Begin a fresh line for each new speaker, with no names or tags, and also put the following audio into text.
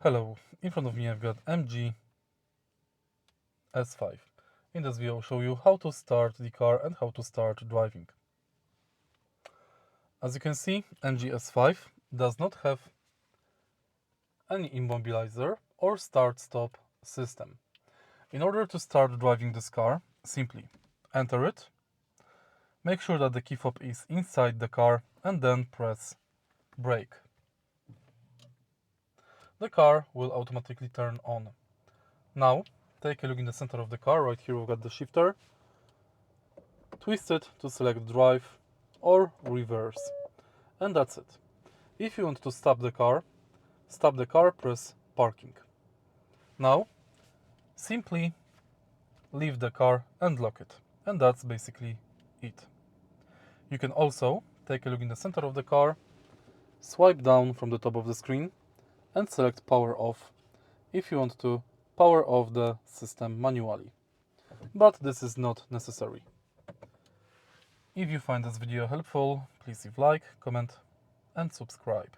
Hello, in front of me I've got MG S5. In this video I'll show you how to start the car and how to start driving. As you can see, MG S5 does not have any immobilizer or start-stop system. In order to start driving this car, simply enter it, make sure that the key fob is inside the car and then press brake. The car will automatically turn on. Now, take a look in the center of the car. Right here we've got the shifter. Twist it to select drive or reverse. And that's it. If you want to stop the car, press parking. Now, simply leave the car and lock it. And that's basically it. You can also take a look in the center of the car, swipe down from the top of the screen and select power off if you want to power off the system manually. But this is not necessary. If you find this video helpful, please leave like, comment and subscribe.